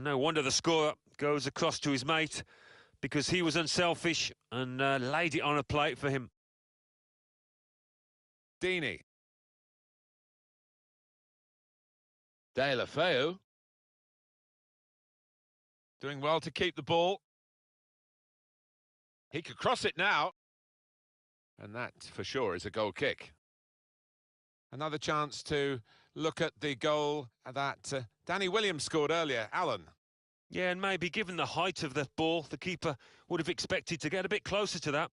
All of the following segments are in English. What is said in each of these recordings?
And no wonder the scorer goes across to his mate, because he was unselfish and laid it on a plate for him. Deeney. Deulofeu. Doing well to keep the ball. He could cross it now. And that, for sure, is a goal kick. Another chance to look at the goal that Danny Williams scored earlier. Alan. Yeah, and maybe given the height of the ball, the keeper would have expected to get a bit closer to that.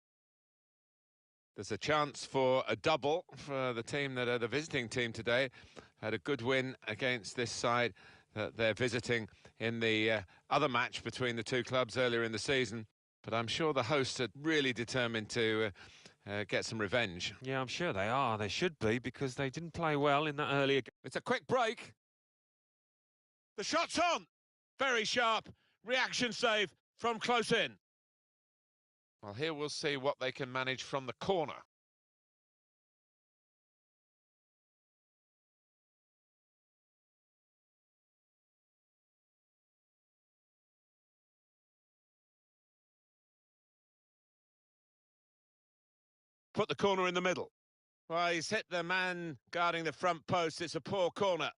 There's a chance for a double for the team that are the visiting team today. Had a good win against this side that they're visiting in the other match between the two clubs earlier in the season. But I'm sure the hosts are really determined to get some revenge. Yeah, I'm sure they are. They should be, because they didn't play well in that earlier game. It's a quick break. The shot's on. Very sharp. Reaction save from close in. Well, here we'll see what they can manage from the corner. Put the corner in the middle. Well, he's hit the man guarding the front post. It's a poor corner.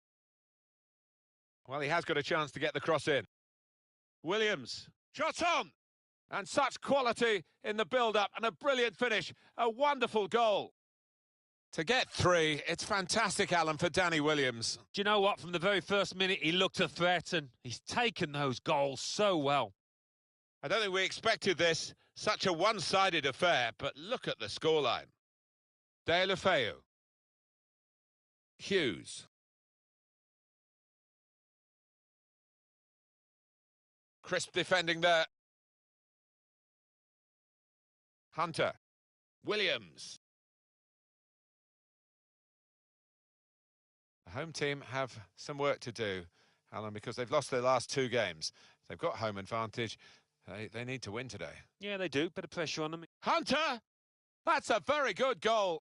Well, he has got a chance to get the cross in. Williams, shot on! And such quality in the build-up and a brilliant finish. A wonderful goal. To get three, it's fantastic, Alan, for Danny Williams. Do you know what? From the very first minute, he looked a threat, and he's taken those goals so well. I don't think we expected this. Such a one-sided affair, but look at the scoreline. Deulofeu. Hughes. Crisp defending there. Hunter. Williams. The home team have some work to do, Alan, because they've lost their last two games. They've got home advantage. They need to win today. Yeah, they do. Bit of pressure on them. Hunter! That's a very good goal.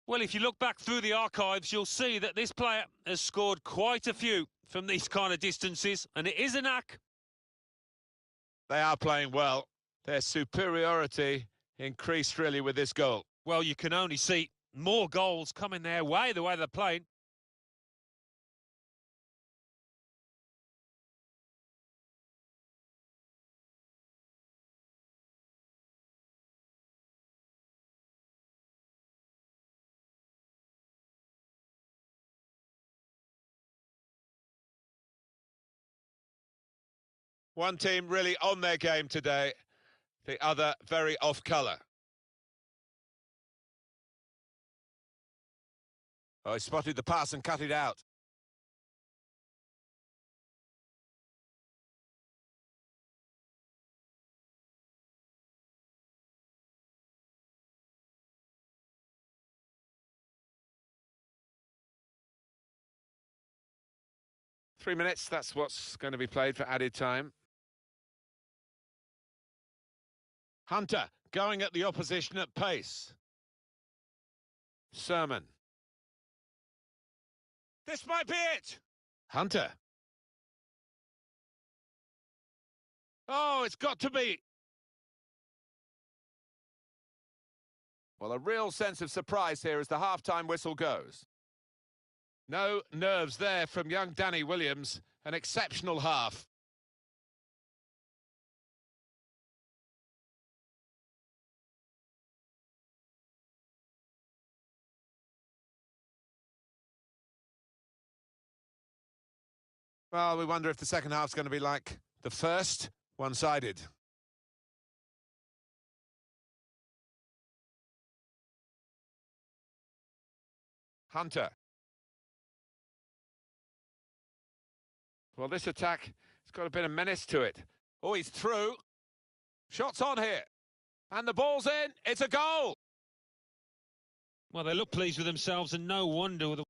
Well, if you look back through the archives, you'll see that this player has scored quite a few from these kind of distances, and it is a knack. They are playing well. Their superiority increased really with this goal. Well, you can only see more goals coming their way, the way they're playing. One team really on their game today, the other very off colour. Oh, he spotted the pass and cut it out. Three minutes, that's what's going to be played for added time. Hunter going at the opposition at pace. Sermon. This might be it. Hunter. Oh, it's got to be. Well, a real sense of surprise here as the half-time whistle goes. No nerves there from young Danny Williams. An exceptional half. Well, we wonder if the second half's going to be like the first, one-sided. Hunter. Well, this attack has got a bit of menace to it. Oh, he's through. Shots on here. And the ball's in. It's a goal. Well, they look pleased with themselves, and no wonder with the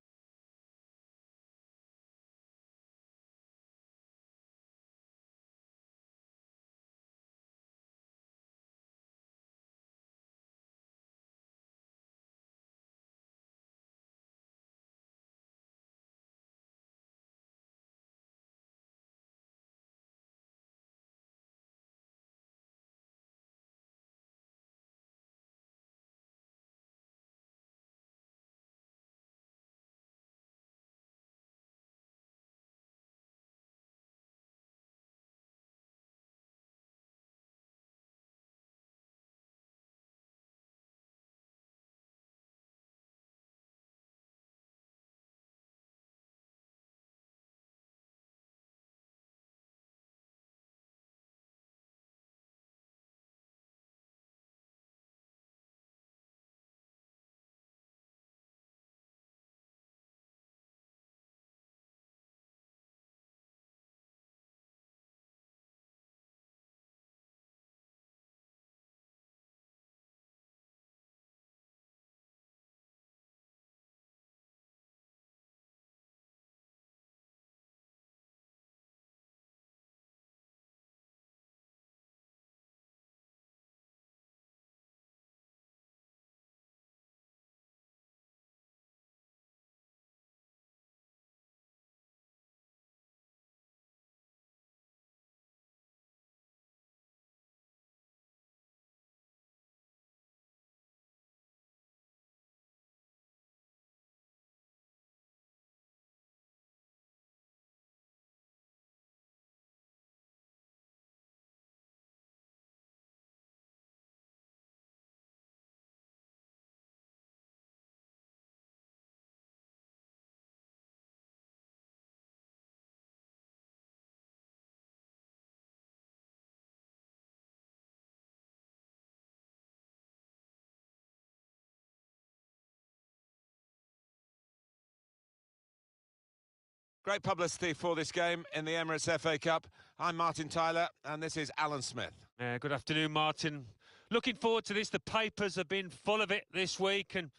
Great publicity for this game in the Emirates FA Cup. I'm Martin Tyler, and this is Alan Smith. Good afternoon, Martin. Looking forward to this. The papers have been full of it this week, and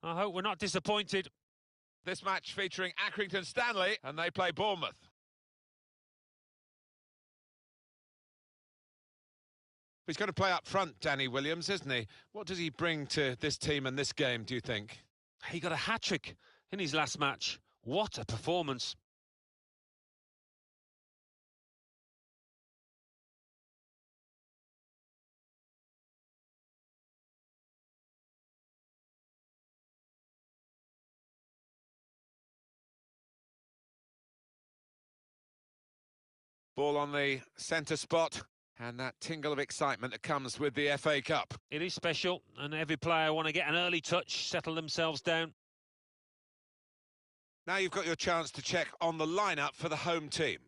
I hope we're not disappointed. This match featuring Accrington Stanley, and they play Bournemouth. He's going to play up front, Danny Williams, isn't he? What does he bring to this team and this game, do you think? He got a hat-trick in his last match. What a performance. Ball on the centre spot, and that tingle of excitement that comes with the FA Cup. It is special, and every player want to get an early touch, settle themselves down. Now you've got your chance to check on the lineup for the home team.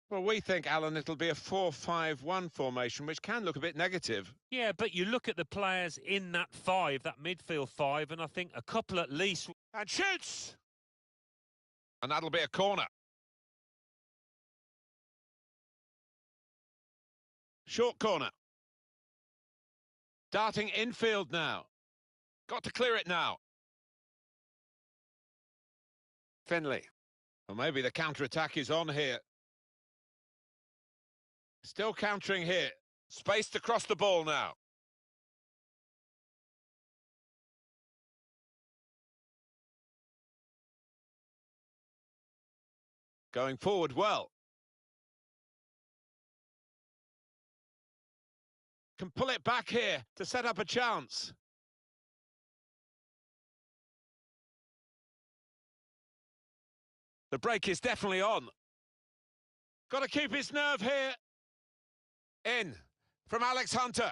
Well, we think, Alan, it'll be a 4-5-1 formation, which can look a bit negative. Yeah, but you look at the players in that five, that midfield five, and I think a couple at least. And shoots! And that'll be a corner. Short corner. Darting infield now. Got to clear it now. Finley. Well, maybe the counter-attack is on here. Still countering here. Space to cross the ball now. Going forward well. Can pull it back here to set up a chance. The break is definitely on. Got to keep his nerve here. In from Alex Hunter.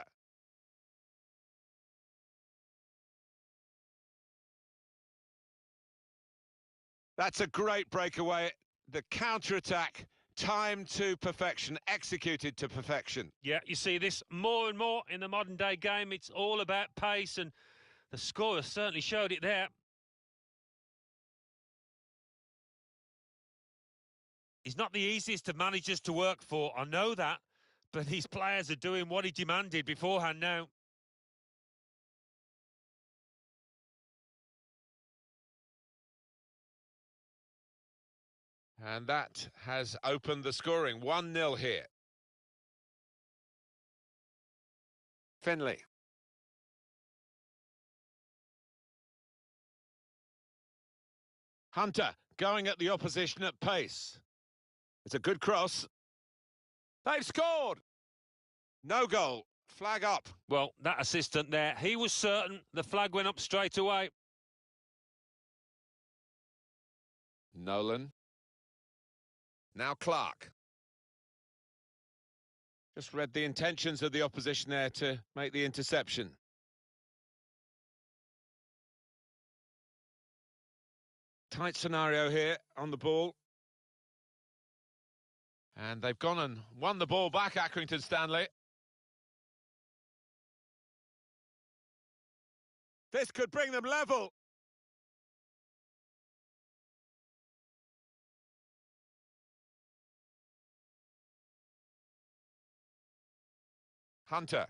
That's a great breakaway. The counter-attack, timed to perfection, executed to perfection. Yeah, you see this more and more in the modern-day game. It's all about pace, and the scorer certainly showed it there. He's not the easiest of managers to work for, I know that, but these players are doing what he demanded beforehand now. And that has opened the scoring. 1-0 here. Finley. Hunter going at the opposition at pace. It's a good cross. They've scored! No goal. Flag up. Well, that assistant there, he was certain the flag went up straight away. Nolan. Now Clark. Just read the intentions of the opposition there to make the interception. Tight scenario here on the ball. And they've gone and won the ball back, Accrington Stanley. This could bring them level. Hunter.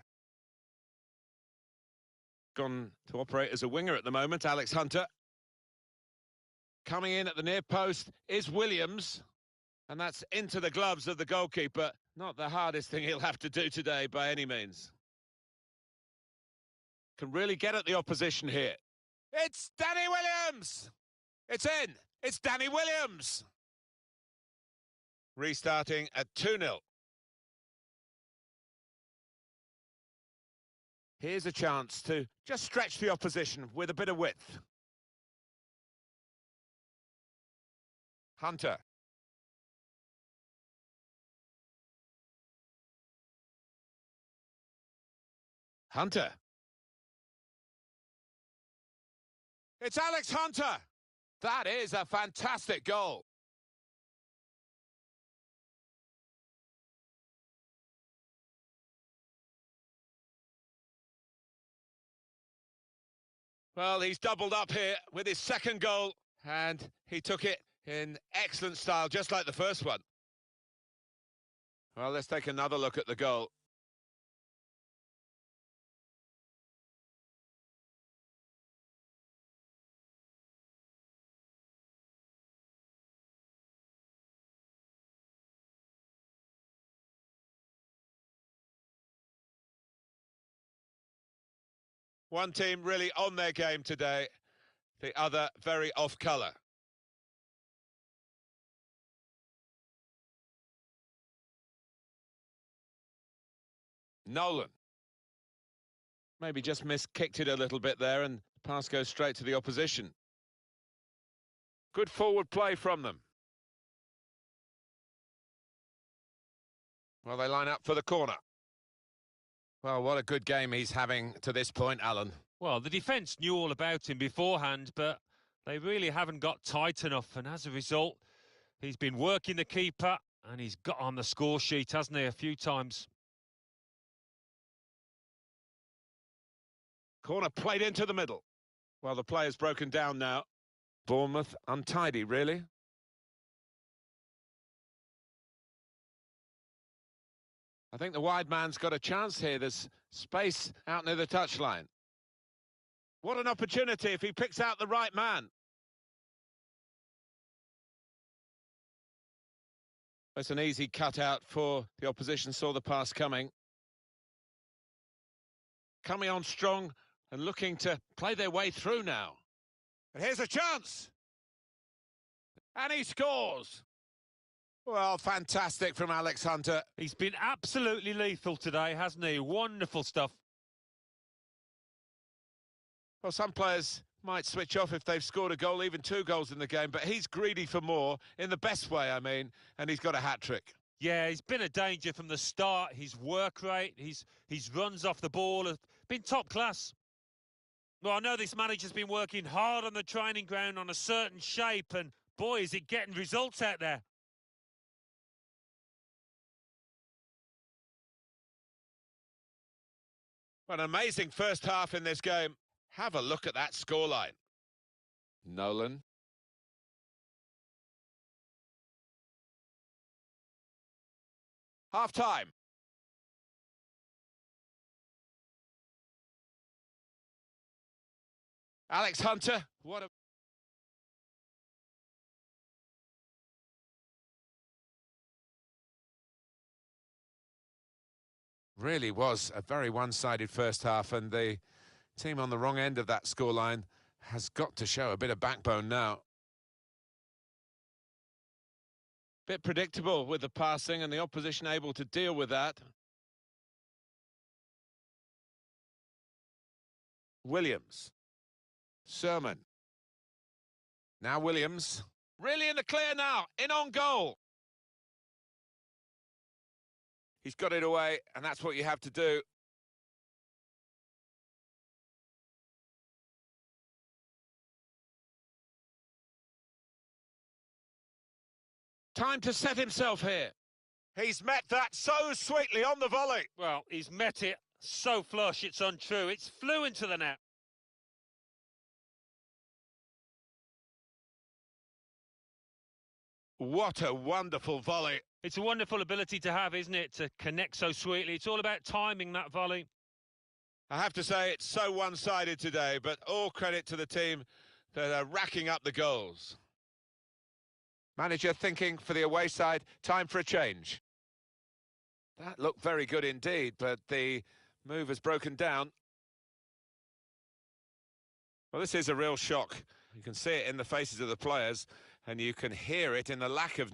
Gone to operate as a winger at the moment, Alex Hunter. Coming in at the near post is Williams. And that's into the gloves of the goalkeeper. Not the hardest thing he'll have to do today by any means. Can really get at the opposition here. It's Danny Williams! It's in! It's Danny Williams! Restarting at 2-0. Here's a chance to just stretch the opposition with a bit of width. Hunter. Hunter. It's Alex Hunter. That is a fantastic goal. Well, he's doubled up here with his second goal, and he took it in excellent style, just like the first one. Well, let's take another look at the goal. One team really on their game today, the other very off colour. Nolan. Maybe just kicked it a little bit there, and the pass goes straight to the opposition. Good forward play from them. Well, they line up for the corner. Well, what a good game he's having to this point, Alan. Well, the defence knew all about him beforehand, but they really haven't got tight enough, and as a result, he's been working the keeper, and he's got on the score sheet, hasn't he, a few times. Corner played into the middle. Well, the player's broken down now. Bournemouth untidy, really. I think the wide man's got a chance here. There's space out near the touchline. What an opportunity if he picks out the right man. It's an easy cutout for the opposition, saw the pass coming. Coming on strong and looking to play their way through now. And here's a chance. And he scores. Well, fantastic from Alex Hunter. He's been absolutely lethal today, hasn't he? Wonderful stuff. Well, some players might switch off if they've scored a goal, even 2 goals in the game, but he's greedy for more, in the best way, I mean, and he's got a hat-trick. Yeah, he's been a danger from the start. His work rate, his runs off the ball have been top class. Well, I know this manager's been working hard on the training ground on a certain shape, and boy, is it getting results out there. An amazing first half in this game. Have a look at that scoreline. Nolan. Half-time. Alex Hunter, what a... Really was a very one-sided first half, and the team on the wrong end of that scoreline has got to show a bit of backbone now. Bit predictable with the passing and the opposition able to deal with that. Williams. Sermon. Now Williams. Really in the clear now, in on goal. He's got it away, and that's what you have to do. Time to set himself here. He's met that so sweetly on the volley. Well, he's met it so flush, it's untrue. It's flew into the net. What a wonderful volley. It's a wonderful ability to have, isn't it, to connect so sweetly. It's all about timing that volley. I have to say it's so one-sided today, but all credit to the team that are racking up the goals. Manager thinking for the away side, time for a change. That looked very good indeed, but the move has broken down. Well, this is a real shock. You can see it in the faces of the players, and you can hear it in the lack of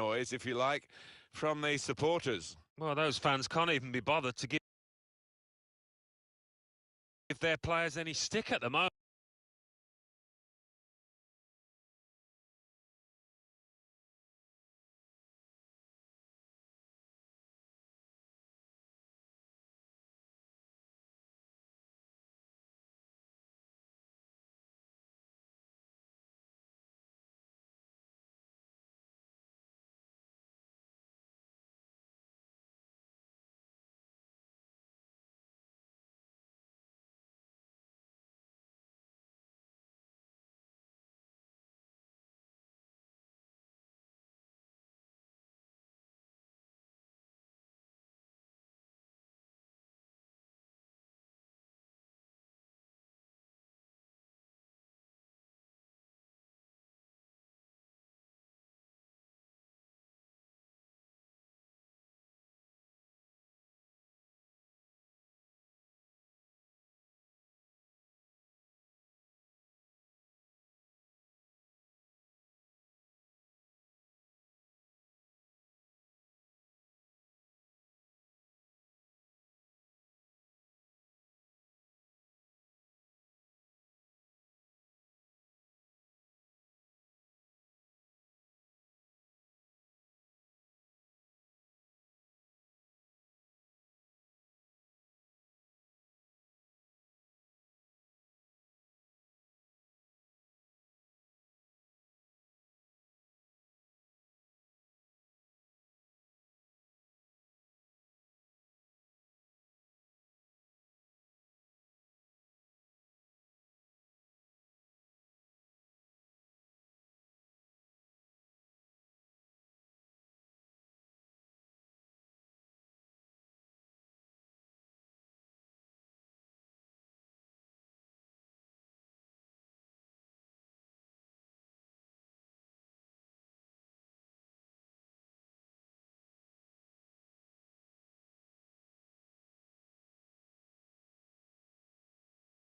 noise, if you like, from the supporters. Well, those fans can't even be bothered to give their players any stick at the moment.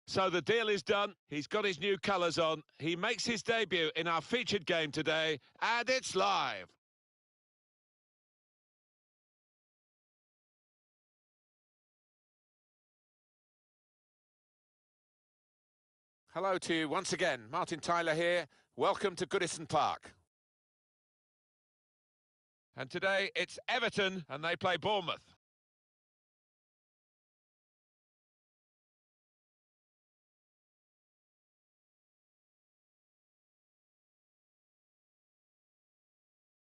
So the deal is done. He's got his new colours on. He makes his debut in our featured game today, and it's live. Hello to you once again. Martin Tyler here. Welcome to Goodison Park. And today it's Everton, and they play Bournemouth.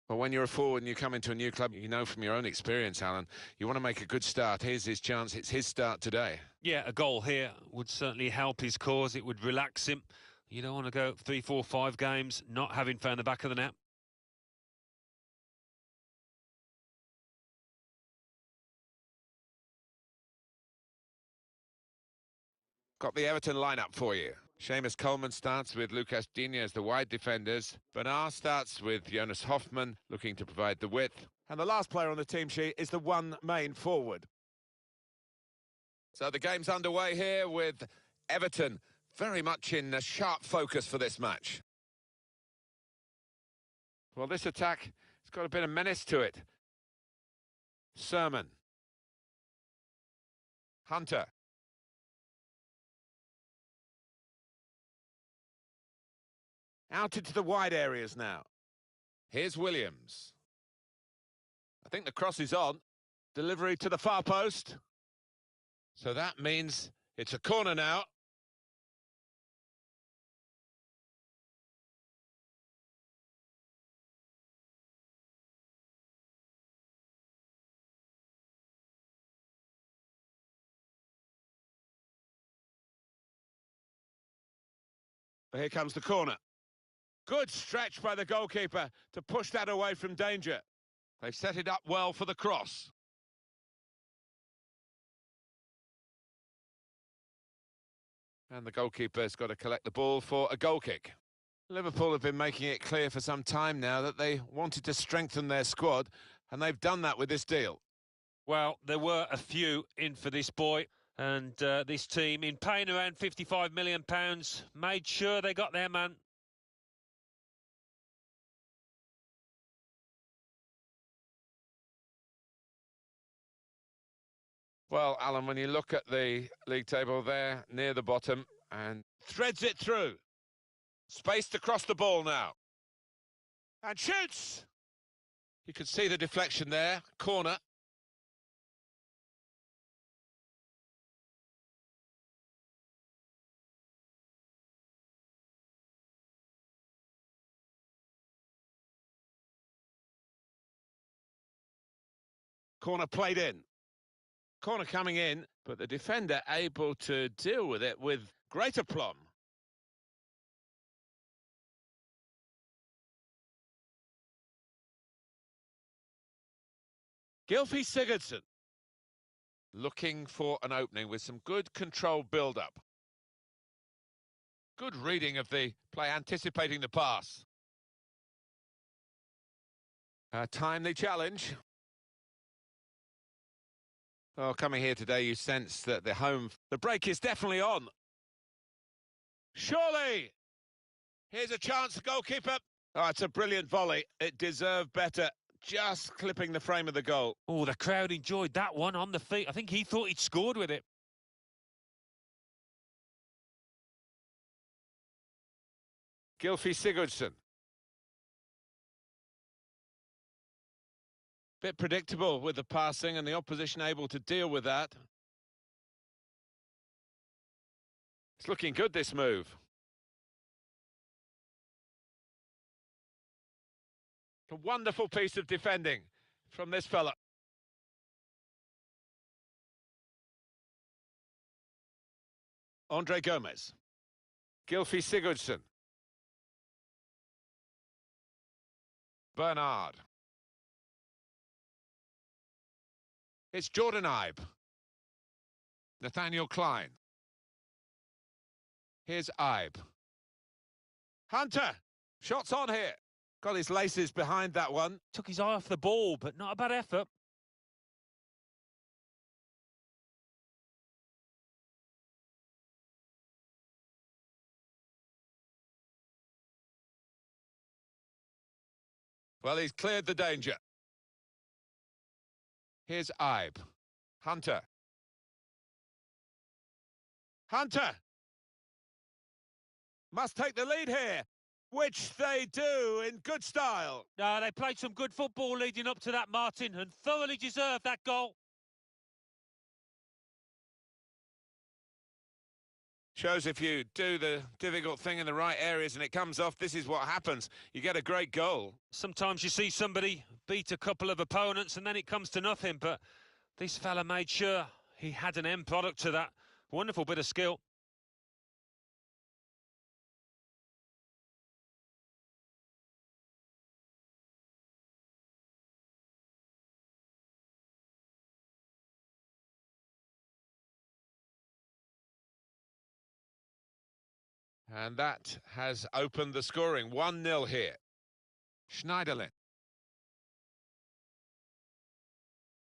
Well, when you're a forward and you come into a new club, you know from your own experience, Alan, you want to make a good start. Here's his chance. It's his start today. Yeah, a goal here would certainly help his cause. It would relax him. You don't want to go 3, 4, 5 games not having found the back of the net. Got the Everton lineup for you. Seamus Coleman starts with Lucas Digne as the wide defenders. Bernard starts with Jonas Hoffmann, looking to provide the width. And the last player on the team sheet is the one main forward. So the game's underway here with Everton very much in a sharp focus for this match. Well, this attack has got a bit of menace to it. Sermon. Hunter. Out into the wide areas now. Here's Williams. I think the cross is on. Delivery to the far post. So that means it's a corner now. Here comes the corner. Good stretch by the goalkeeper to push that away from danger. They've set it up well for the cross. And the goalkeeper's got to collect the ball for a goal kick. Liverpool have been making it clear for some time now that they wanted to strengthen their squad, and they've done that with this deal. Well, there were a few in for this boy, and this team, in paying around £55 million, made sure they got their man. Well, Alan, when you look at the league table there, near the bottom, and threads it through. Spaced across the ball now. And shoots! You can see the deflection there, corner. Corner played in. Corner coming in, but the defender able to deal with it with great aplomb. Gylfi Sigurdsson looking for an opening with some good controlled build-up. Good reading of the play, anticipating the pass. A timely challenge. Oh, coming here today, you sense that the break is definitely on. Surely! Here's a chance, the goalkeeper. Oh, it's a brilliant volley. It deserved better. Just clipping the frame of the goal. Oh, the crowd enjoyed that one on the feet. I think he thought he'd scored with it. Gylfi Sigurdsson. Bit predictable with the passing and the opposition able to deal with that. It's looking good, this move. A wonderful piece of defending from this fella. Andre Gomez. Gylfi Sigurdsson. Bernard. It's Jordan Ibe. Nathaniel Klein. Here's Ibe. Hunter. Shots on here. Got his laces behind that one. Took his eye off the ball, but not a bad effort. Well, he's cleared the danger. Here's Ibe. Hunter. Hunter! Must take the lead here, which they do in good style. No, they played some good football leading up to that, Martin, and thoroughly deserved that goal. Shows if you do the difficult thing in the right areas and it comes off, this is what happens. You get a great goal. Sometimes you see somebody beat a couple of opponents and then it comes to nothing, but this fella made sure he had an end product to that. Wonderful bit of skill. And that has opened the scoring. 1-0 here. Schneiderlin.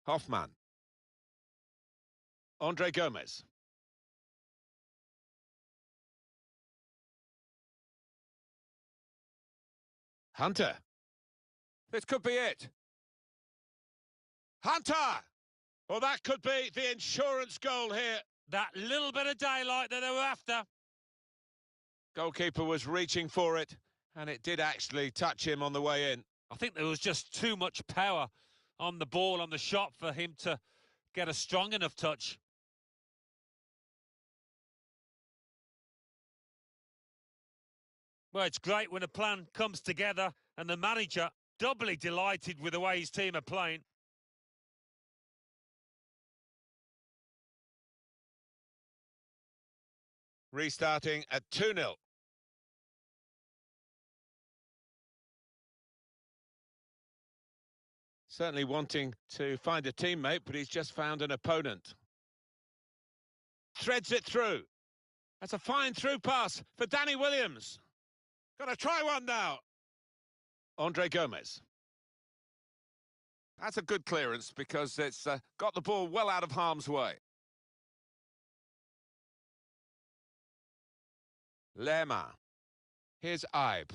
Hoffmann. Andre Gomez. Hunter. This could be it. Hunter! Well, that could be the insurance goal here. That little bit of daylight that they were after. Goalkeeper was reaching for it, and it did actually touch him on the way in. I think there was just too much power on the ball, on the shot, for him to get a strong enough touch. Well, it's great when a plan comes together and the manager doubly delighted with the way his team are playing. Restarting at 2-0. Certainly wanting to find a teammate, but he's just found an opponent. Threads it through. That's a fine through pass for Danny Williams. Gonna try one now. Andre Gomez. That's a good clearance because it's got the ball well out of harm's way. Lerma. Here's Ibe.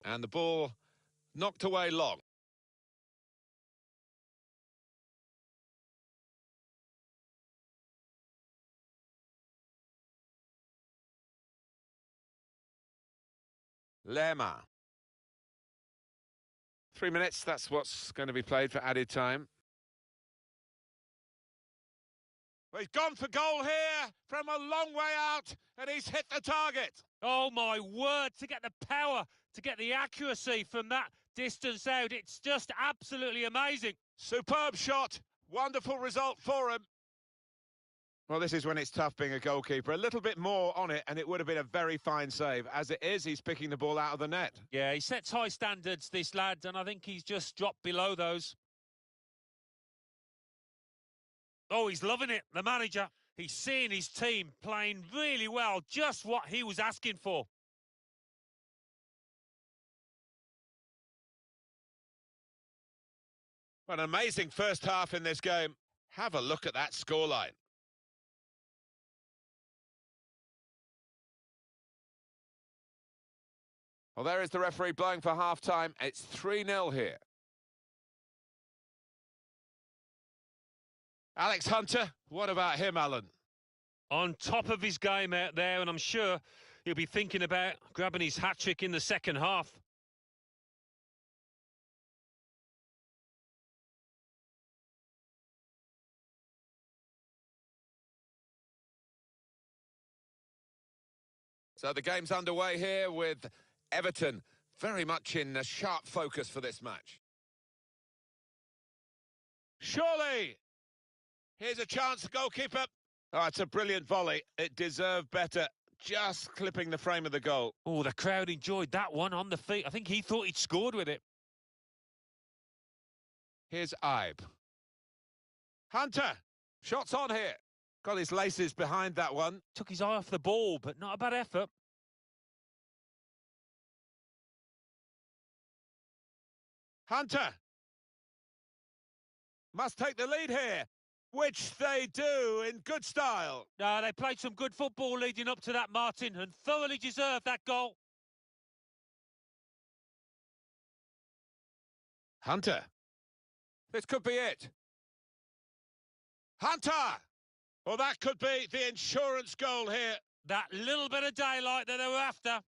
And the ball knocked away long. Lerma. 3 minutes, that's what's going to be played for added time. Well, he's gone for goal here from a long way out, and he's hit the target. Oh, my word, to get the power, to get the accuracy from that distance out, it's just absolutely amazing. Superb shot, wonderful result for him. Well, this is when it's tough being a goalkeeper. A little bit more on it, and it would have been a very fine save. As it is, he's picking the ball out of the net. Yeah, he sets high standards, this lad, and I think he's just dropped below those. Oh, he's loving it, the manager. He's seeing his team playing really well, just what he was asking for. What an amazing first half in this game. Have a look at that scoreline. Well, there is the referee blowing for half-time. It's 3-0 here. Alex Hunter, what about him, Alan? On top of his game out there, and I'm sure he'll be thinking about grabbing his hat-trick in the second half. So the game's underway here with Everton very much in a sharp focus for this match. Surely! Here's a chance, goalkeeper. Oh, it's a brilliant volley. It deserved better. Just clipping the frame of the goal. Oh, the crowd enjoyed that one on the feet. I think he thought he'd scored with it. Here's Ibe. Hunter! Shots on here. Got his laces behind that one. Took his eye off the ball, but not a bad effort. Hunter! Must take the lead here, which they do in good style. No, they played some good football leading up to that, Martin, and thoroughly deserved that goal. Hunter. This could be it. Hunter! Well, that could be the insurance goal here. That little bit of daylight that they were after.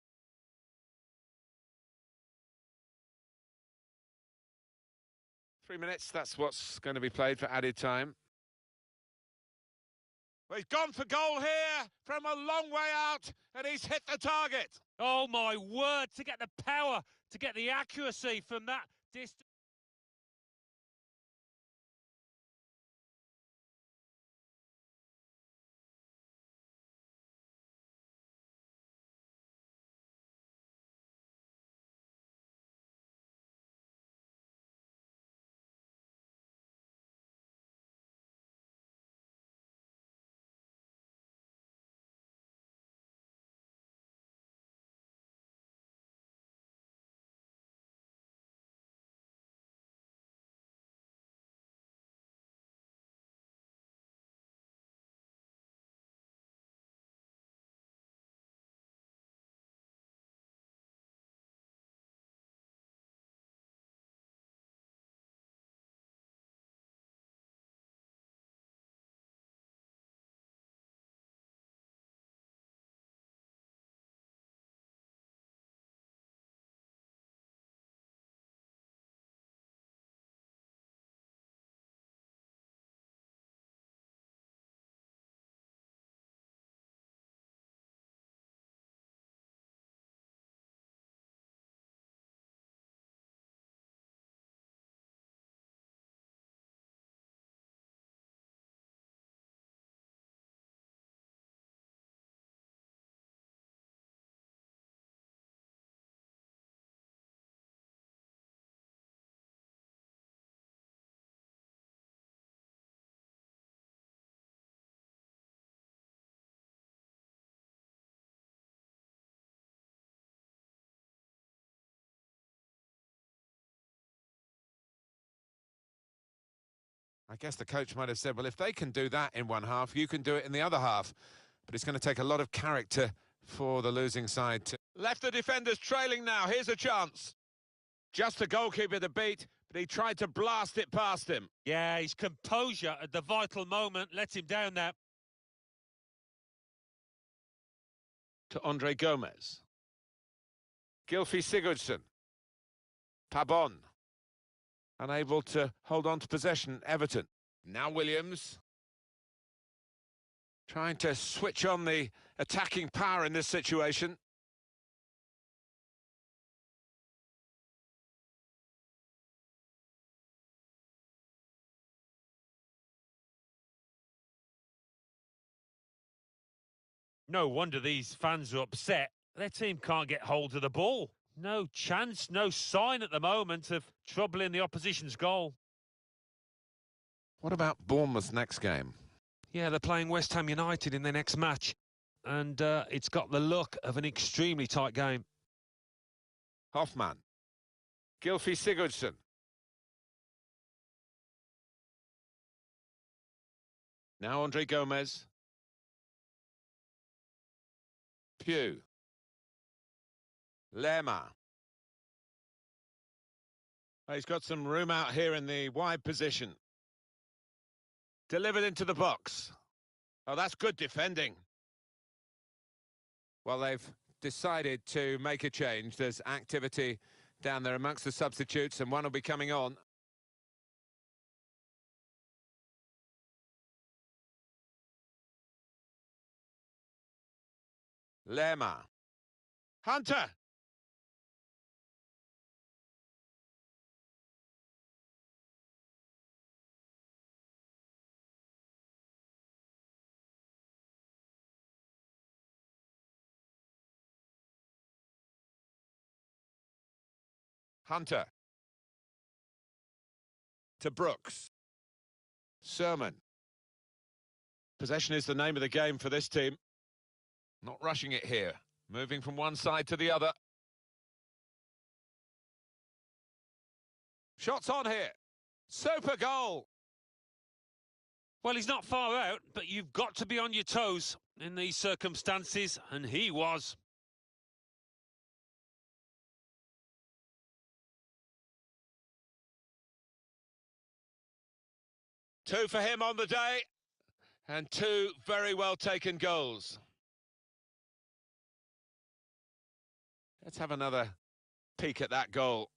Three minutes, that's what's going to be played for added time. Well, he's gone for goal here from a long way out, and he's hit the target. Oh, my word, to get the power, to get the accuracy from that distance. I guess the coach might have said, well, if they can do that in one half, you can do it in the other half. But it's going to take a lot of character for the losing side to... Left the defenders trailing now. Here's a chance. Just the goalkeeper to beat, but he tried to blast it past him. Yeah, his composure at the vital moment let him down there. To Andre Gomez. Gylfi Sigurdsson. Pabon. Unable to hold on to possession, Everton. Now Williams. Trying to switch on the attacking power in this situation. No wonder these fans are upset. Their team can't get hold of the ball. No chance, no sign at the moment of troubling the opposition's goal. What about Bournemouth's next game? Yeah, they're playing West Ham United in their next match. And it's got the look of an extremely tight game. Hoffman. Gylfi Sigurdsson. Now Andre Gomez. Pugh. Lerma. He's got some room out here in the wide position. Delivered into the box. Oh, that's good defending. Well, they've decided to make a change. There's activity down there amongst the substitutes, and one will be coming on. Lerma. Hunter. Hunter. To Brooks. Sermon. Possession is the name of the game for this team. Not rushing it here. Moving from one side to the other. Shots on here. Super goal. Well, he's not far out, but you've got to be on your toes in these circumstances, and he was. Two for him on the day, and two very well taken goals. Let's have another peek at that goal.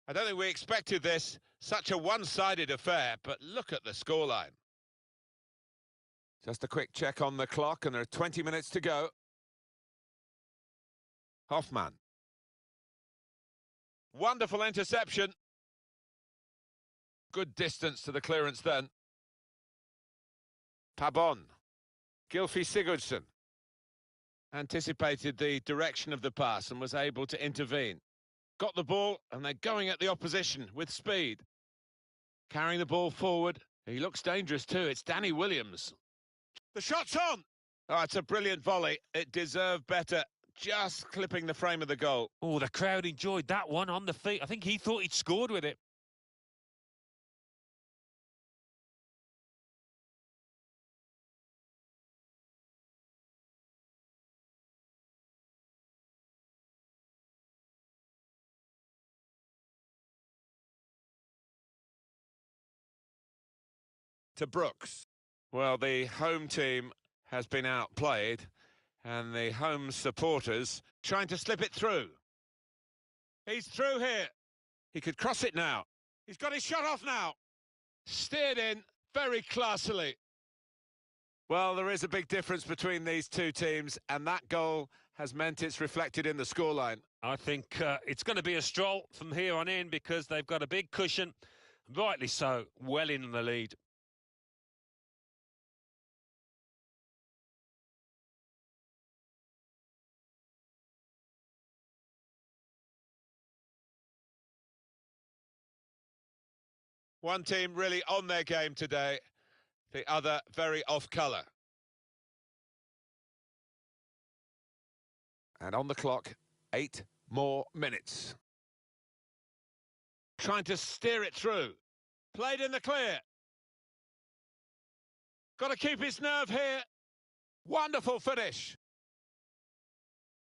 I don't think we expected this, such a one-sided affair, but look at the scoreline. Just a quick check on the clock, and there are 20 minutes to go. Hoffman. Wonderful interception. Good distance to the clearance then. Pabon. Gylfi Sigurdsson. Anticipated the direction of the pass and was able to intervene. Got the ball, and they're going at the opposition with speed. Carrying the ball forward. He looks dangerous too. It's Danny Williams. The shot's on! Oh, it's a brilliant volley. It deserved better. Just clipping the frame of the goal. Oh, the crowd enjoyed that one on the feet. I think he thought he'd scored with it. To Brooks. Well, the home team has been outplayed, and the home supporters trying to slip it through. He's through here. He could cross it now. He's got his shot off now. Steered in very classily. Well, there is a big difference between these two teams, and that goal has meant it's reflected in the scoreline. I think it's going to be a stroll from here on in because they've got a big cushion. Rightly so, well in the lead. One team really on their game today, the other very off colour. And on the clock, 8 more minutes. trying to steer it through. Played in the clear. Got to keep his nerve here. Wonderful finish.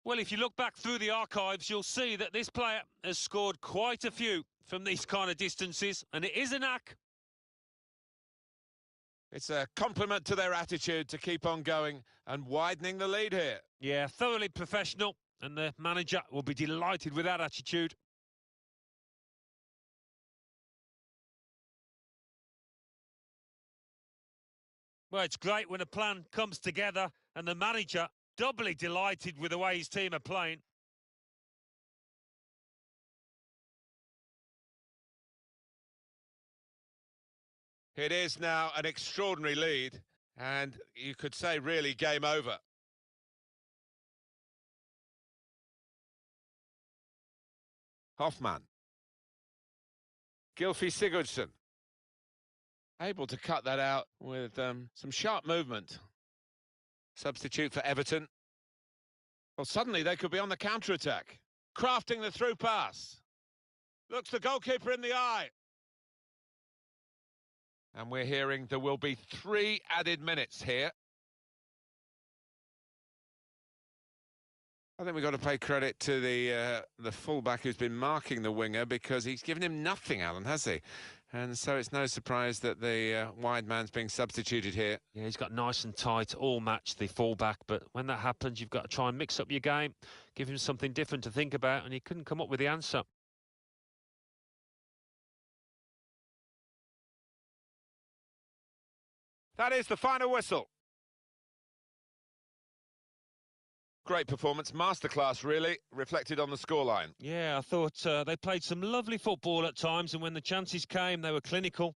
Well, if you look back through the archives, you'll see that this player has scored quite a few from these kind of distances, and it is a knack. It's a compliment to their attitude to keep on going and widening the lead here. Yeah, thoroughly professional, and the manager will be delighted with that attitude. Well, it's great when a plan comes together and the manager doubly delighted with the way his team are playing. It is now an extraordinary lead, and you could say really game over. Hoffmann. Gylfi Sigurdsson. Able to cut that out with some sharp movement. Substitute for Everton. Well, suddenly they could be on the counter-attack. Crafting the through pass. Looks the goalkeeper in the eye. And we're hearing there will be 3 added minutes here. I think we've got to pay credit to the fullback who's been marking the winger, because he's given him nothing, Alan, has he? And so it's no surprise that the wide man's being substituted here. Yeah, he's got nice and tight, all match the fullback, but when that happens, you've got to try and mix up your game, give him something different to think about, and he couldn't come up with the answer. That is the final whistle. Great performance, masterclass really, reflected on the scoreline. Yeah, I thought they played some lovely football at times, and when the chances came, they were clinical.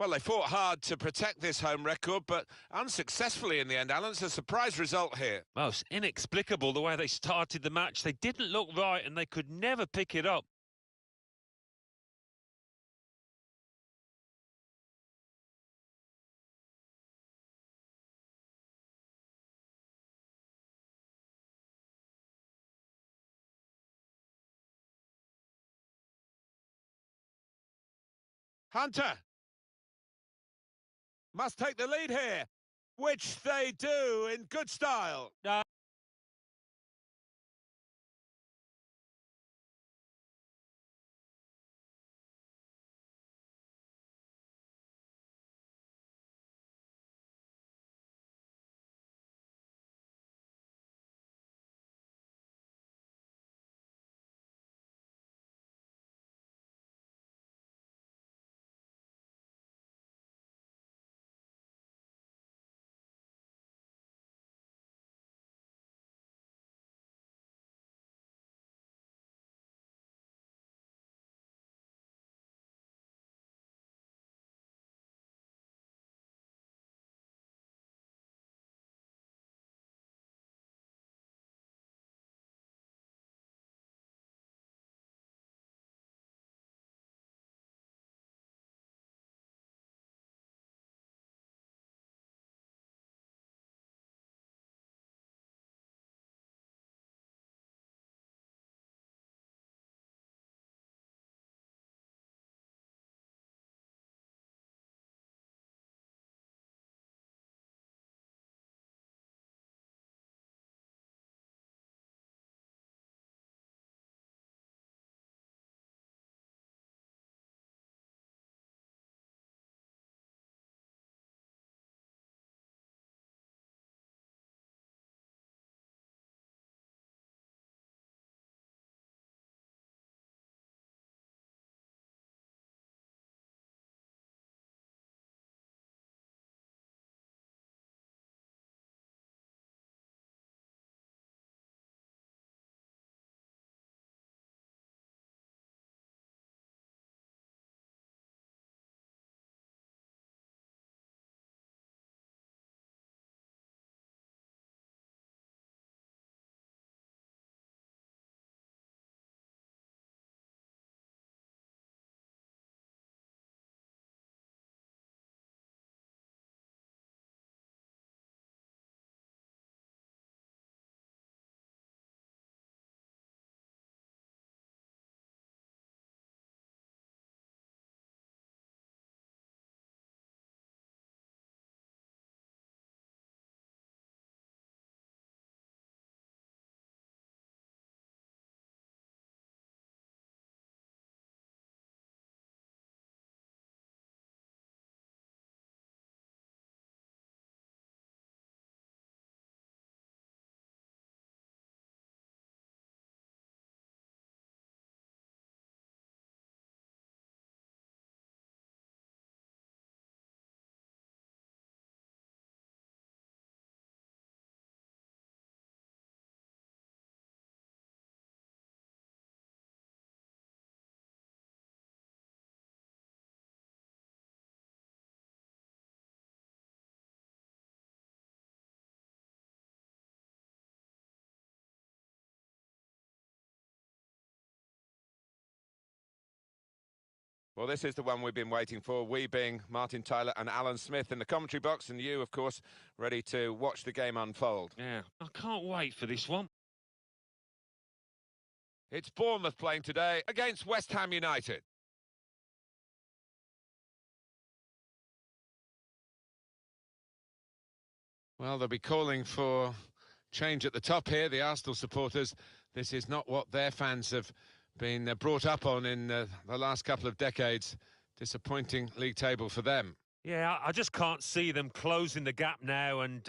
Well, they fought hard to protect this home record, but unsuccessfully in the end, Alan. It's a surprise result here. Well, it's inexplicable the way they started the match. They didn't look right, and they could never pick it up. Hunter must take the lead here, which they do in good style. Well, this is the one we've been waiting for, we being Martin Tyler and Alan Smith in the commentary box, and you, of course, ready to watch the game unfold. Yeah, I can't wait for this one. It's Bournemouth playing today against West Ham United. Well, they'll be calling for change at the top here, the Arsenal supporters. This is not what their fans have been brought up on in the last couple of decades. Disappointing league table for them. Yeah, I just can't see them closing the gap now and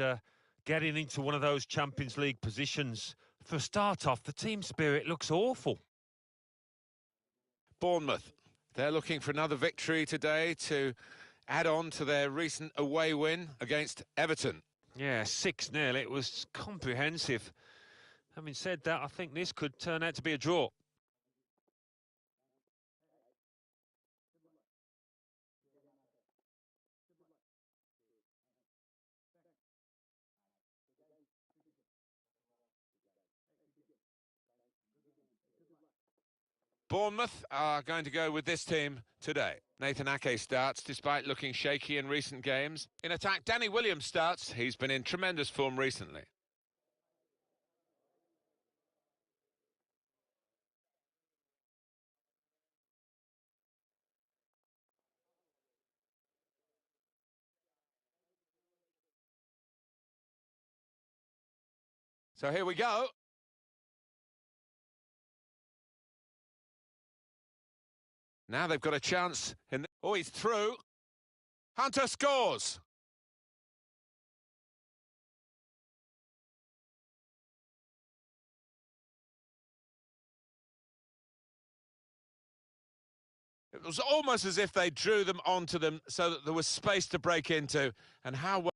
getting into one of those Champions League positions. For a start off, the team spirit looks awful. Bournemouth, they're looking for another victory today to add on to their recent away win against Everton. Yeah, 6-0, it was comprehensive. Having said that, I think this could turn out to be a draw. Bournemouth are going to go with this team today. Nathan Ake starts, despite looking shaky in recent games. In attack, Danny Williams starts. He's been in tremendous form recently. So here we go. Now they've got a chance. Oh, he's through. Hunter scores. It was almost as if they drew them onto them so that there was space to break into. And how well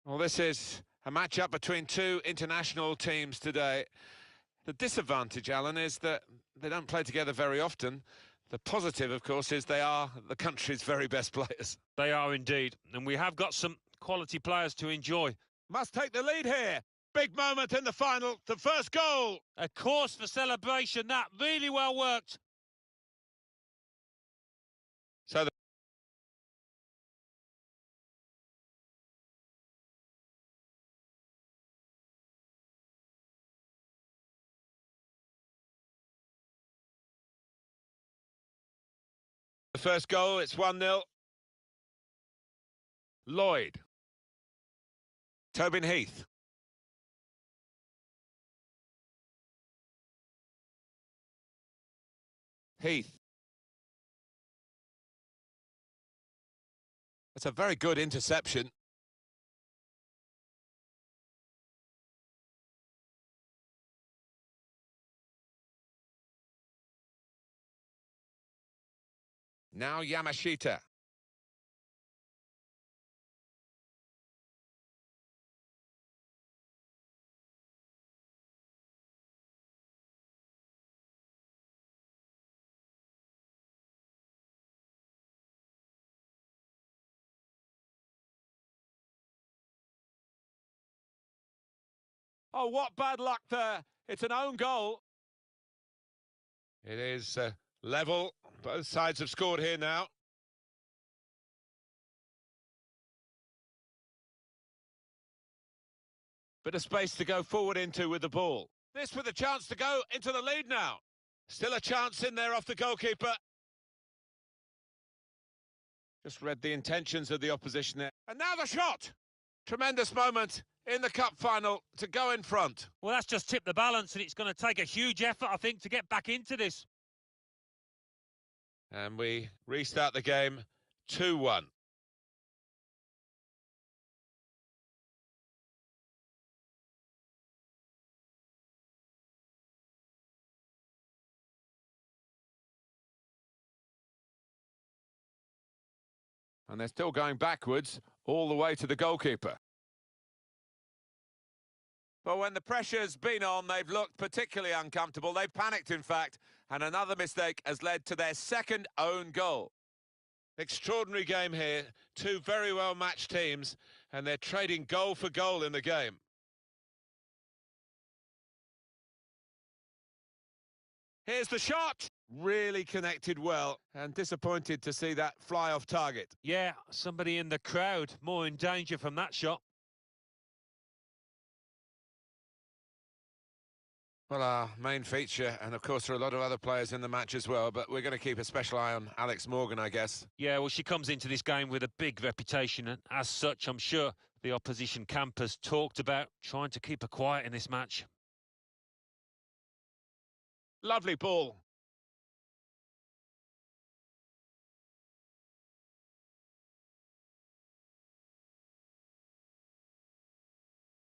Well, this is a match-up between two international teams today. The disadvantage, Alan, is that they don't play together very often. The positive, of course, is they are the country's very best players. They are indeed, and we have got some quality players to enjoy. Must take the lead here. Big moment in the final, the first goal. A course for celebration, that really well worked. So the first goal, it's 1-0. Lloyd. Tobin Heath. Heath. That's a very good interception. Now Yamashita. Oh, what bad luck there. It's an own goal. It is level. Both sides have scored here now. Bit of space to go forward into with the ball. This with a chance to go into the lead now. Still a chance in there off the goalkeeper. Just read the intentions of the opposition there. And now the shot! Tremendous moment in the cup final to go in front. Well, that's just tipped the balance, and it's going to take a huge effort, I think, to get back into this. And we restart the game 2-1. And they're still going backwards all the way to the goalkeeper. But when the pressure's been on, they've looked particularly uncomfortable. They've panicked, in fact, and another mistake has led to their second own goal. Extraordinary game here. Two very well-matched teams, and they're trading goal for goal in the game. Here's the shot. Really connected well, and disappointed to see that fly off target. Yeah, somebody in the crowd more in danger from that shot. Well, our main feature, and of course there are a lot of other players in the match as well, but we're going to keep a special eye on Alex Morgan, I guess. Yeah, well, she comes into this game with a big reputation, and as such, I'm sure the opposition camp has talked about trying to keep her quiet in this match. Lovely ball.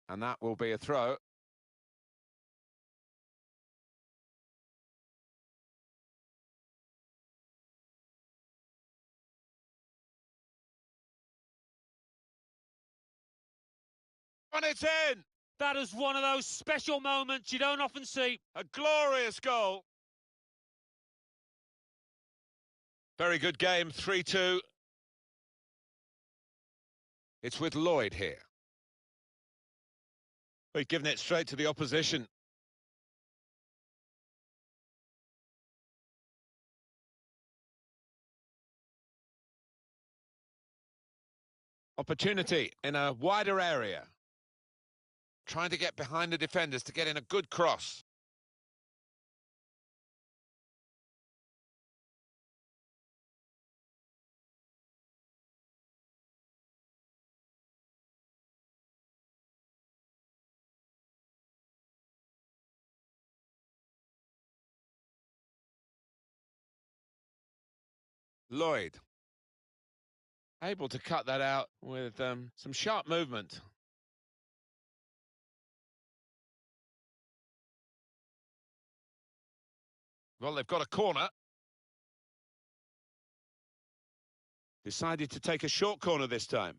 And that will be a throw. And it's in! That is one of those special moments you don't often see. A glorious goal. Very good game, 3-2. It's with Lloyd here. We've given it straight to the opposition. Opportunity in a wider area. Trying to get behind the defenders to get in a good cross. Lloyd. Able to cut that out with some sharp movement. Well, they've got a corner. Decided to take a short corner this time.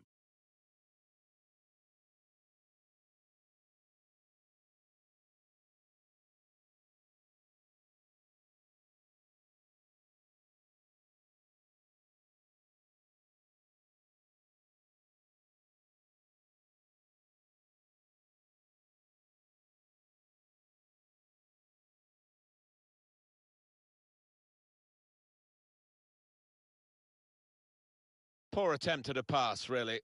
Poor attempt at a pass, really.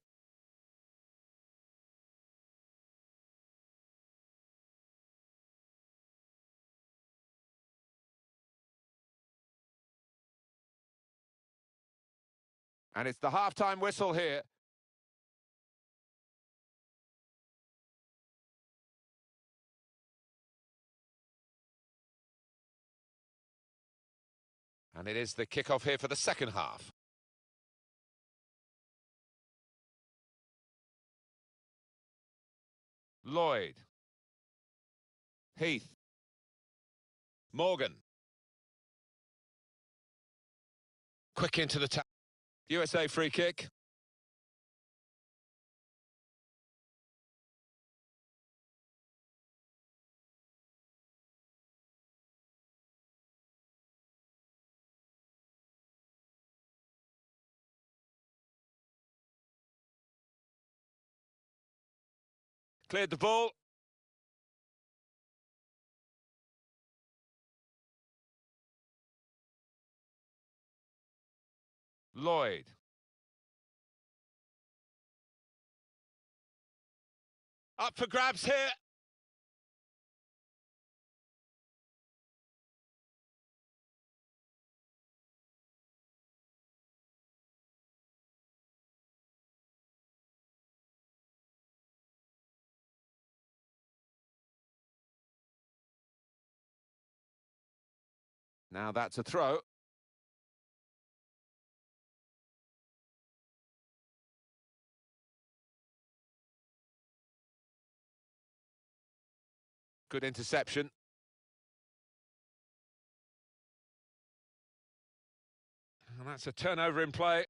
And it's the half-time whistle here. And it is the kick-off here for the second half. Lloyd. Heath. Morgan. Quick into the tap. USA free kick. Cleared the ball. Lloyd. Up for grabs here. Now that's a throw. Good interception. And that's a turnover in play.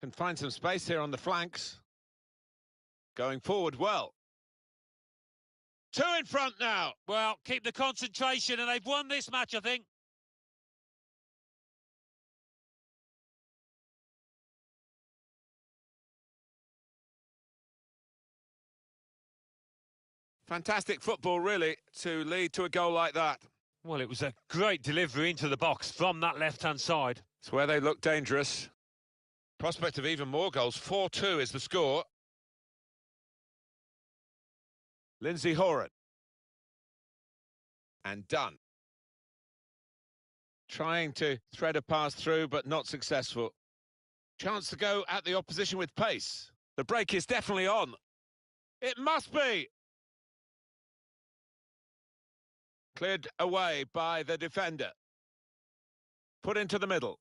Can find some space here on the flanks. Going forward well. Two in front now. Well, keep the concentration, and they've won this match, I think. Fantastic football, really, to lead to a goal like that. Well, it was a great delivery into the box from that left-hand side. It's where they look dangerous. Prospect of even more goals. 4-2 is the score. Lindsay Horan. And done. Trying to thread a pass through, but not successful. Chance to go at the opposition with pace. The break is definitely on. It must be. Cleared away by the defender. Put into the middle.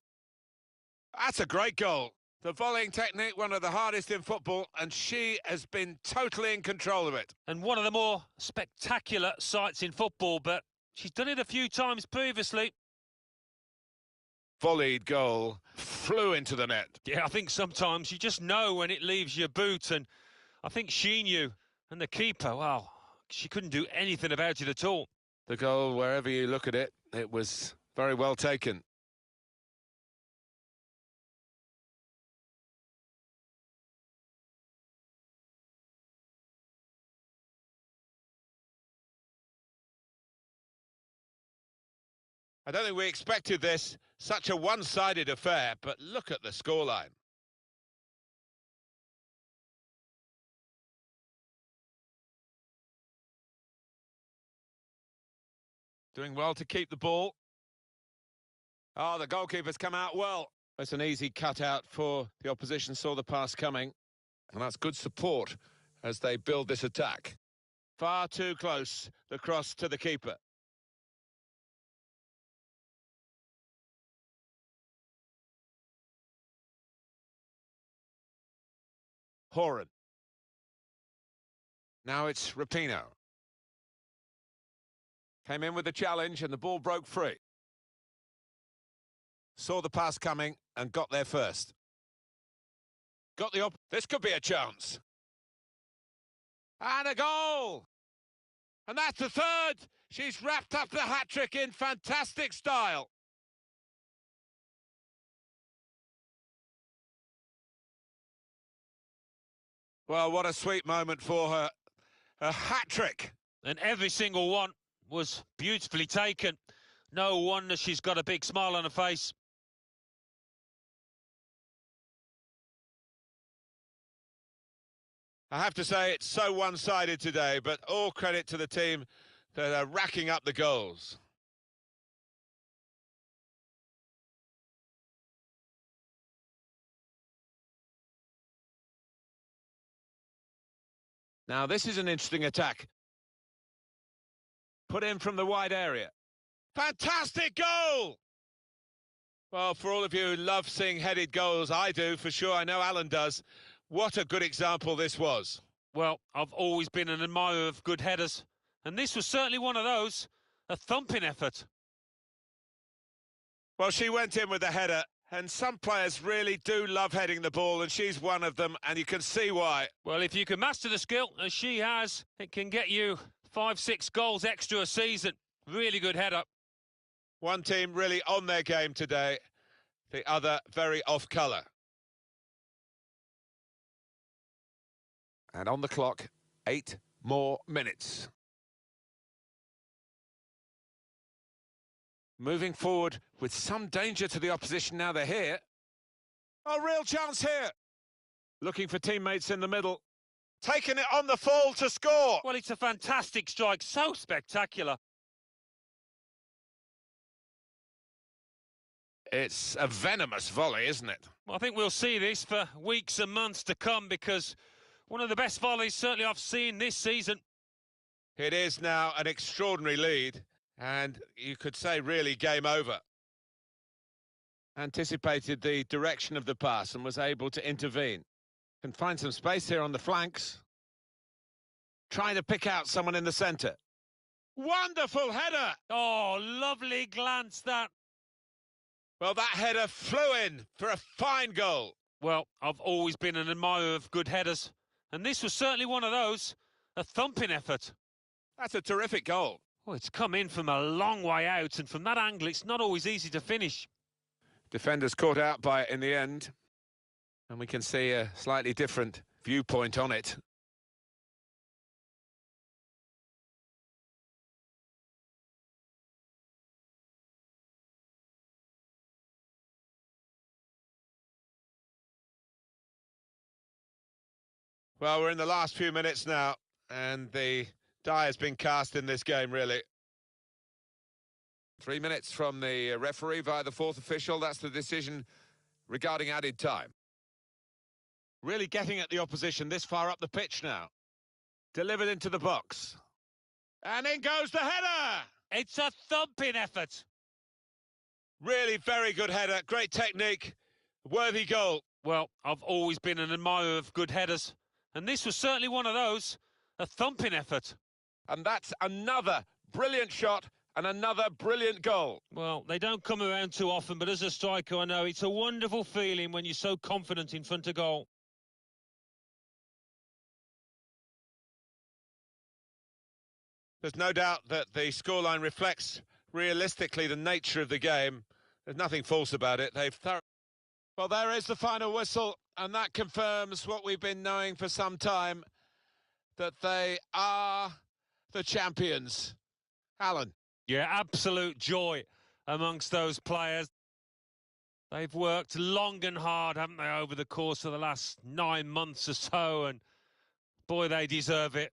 That's a great goal. The volleying technique, one of the hardest in football, and she has been totally in control of it. And one of the more spectacular sights in football, but she's done it a few times previously. Volleyed goal, flew into the net. Yeah, I think sometimes you just know when it leaves your boot, and I think she knew. And the keeper, well, she couldn't do anything about it at all. The goal, wherever you look at it, it was very well taken. I don't think we expected this, such a one-sided affair, but look at the scoreline. Doing well to keep the ball. Oh, the goalkeeper's come out well. It's an easy cutout for the opposition, saw the pass coming. And that's good support as they build this attack. Far too close, the cross to the keeper. Horan. Now it's Rapinoe. Came in with the challenge and the ball broke free. Saw the pass coming and got there first. Got the this could be a chance. And a goal! And that's the third. She's wrapped up the hat-trick in fantastic style. Well, what a sweet moment for her. A hat-trick. And every single one was beautifully taken. No wonder she's got a big smile on her face. I have to say it's so one-sided today, but all credit to the team that are racking up the goals. Now this is an interesting attack. Put in from the wide area. Fantastic goal! Well, for all of you who love seeing headed goals, I do, for sure. I know Alan does. What a good example this was. Well, I've always been an admirer of good headers, and this was certainly one of those. A thumping effort. Well, she went in with the header, and some players really do love heading the ball, and she's one of them, and you can see why. Well, if you can master the skill, as she has, it can get you 5-6 goals extra a season. Really good header. One team really on their game today, the other very off colour. And on the clock, 8 more minutes. Moving forward with some danger to the opposition now they're here. Oh, real chance here. Looking for teammates in the middle. Taking it on the fall to score. Well, it's a fantastic strike, so spectacular. It's a venomous volley, isn't it? Well, I think we'll see this for weeks and months to come, because one of the best volleys certainly I've seen this season. It is now an extraordinary lead, and you could say really game over. Anticipated the direction of the pass and was able to intervene. Can find some space here on the flanks. Trying to pick out someone in the centre. Wonderful header! Oh, lovely glance that. Well, that header flew in for a fine goal. Well, I've always been an admirer of good headers, and this was certainly one of those. A thumping effort. That's a terrific goal. Well, it's come in from a long way out, and from that angle, it's not always easy to finish. Defenders caught out by it in the end, and we can see a slightly different viewpoint on it. Well, we're in the last few minutes now, and the die has been cast in this game, really. 3 minutes from the referee via the fourth official. That's the decision regarding added time. Really getting at the opposition this far up the pitch now. Delivered into the box. And in goes the header! It's a thumping effort. Really very good header. Great technique. Worthy goal. Well, I've always been an admirer of good headers, and this was certainly one of those. A thumping effort. And that's another brilliant shot and another brilliant goal. Well, they don't come around too often, but as a striker, I know it's a wonderful feeling when you're so confident in front of goal. There's no doubt that the scoreline reflects realistically the nature of the game. There's nothing false about it. Well, there is the final whistle, and that confirms what we've been knowing for some time, that they are the champions. Alan. Yeah, absolute joy amongst those players. They've worked long and hard, haven't they, over the course of the last 9 months or so, and boy, they deserve it.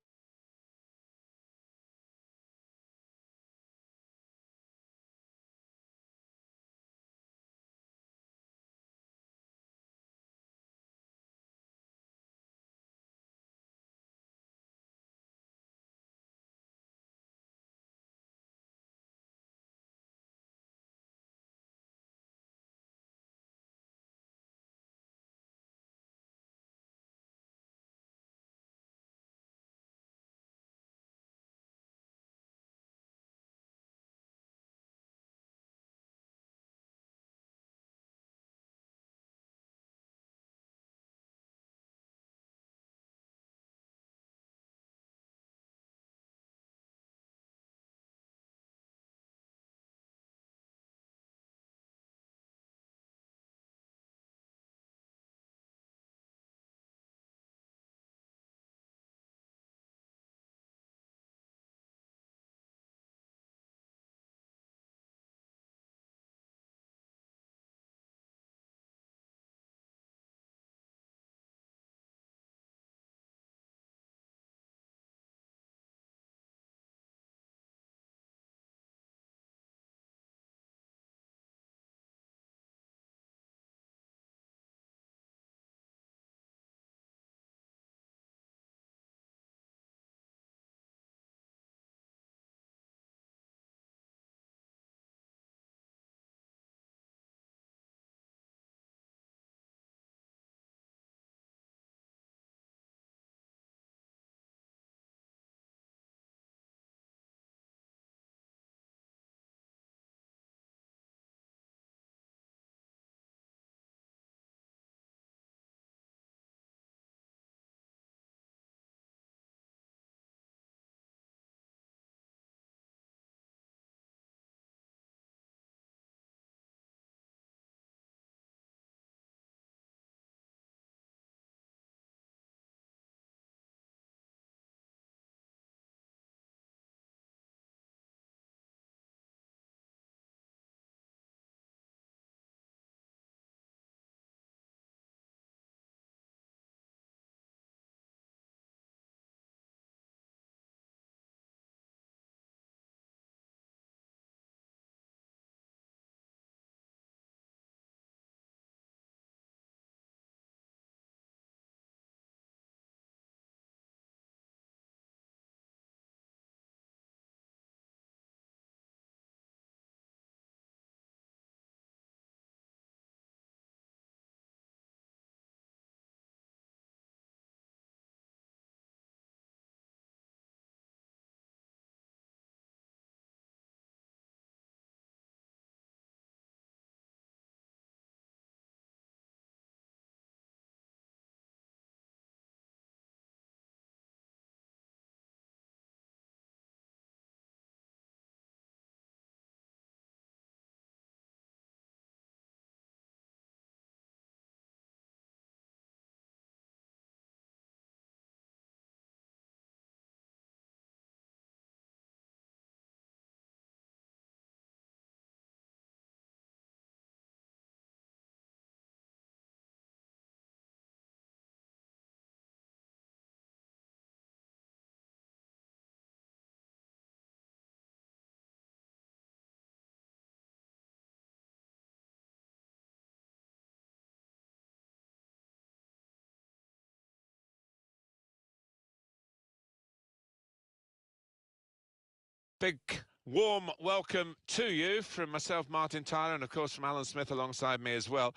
Big warm welcome to you from myself, Martin Tyler, and of course from Alan Smith alongside me as well.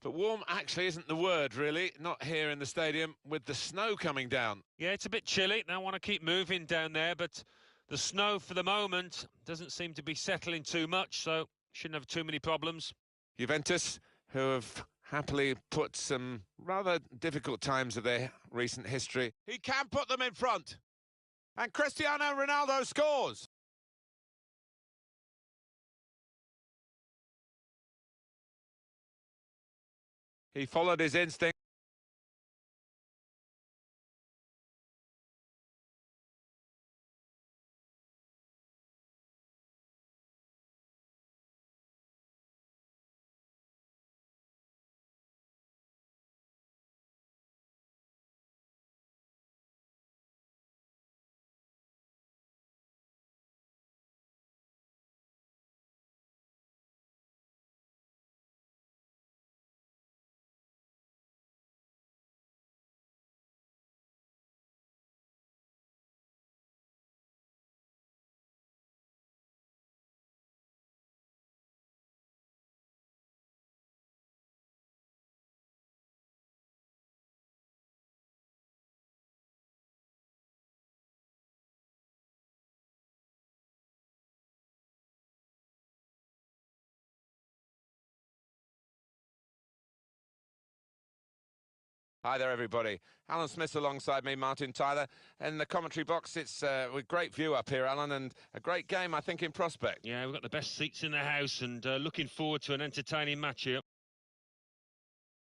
But warm actually isn't the word, really, not here in the stadium with the snow coming down. Yeah, it's a bit chilly. They want to keep moving down there, but the snow for the moment doesn't seem to be settling too much, so shouldn't have too many problems. Juventus, who have happily put some rather difficult times of their recent history. He can put them in front. And Cristiano Ronaldo scores. He followed his instinct. Hi there, everybody. Alan Smith alongside me, Martin Tyler. In the commentary box, it's with great view up here, Alan, and a great game, I think, in prospect. Yeah, we've got the best seats in the house and looking forward to an entertaining match here.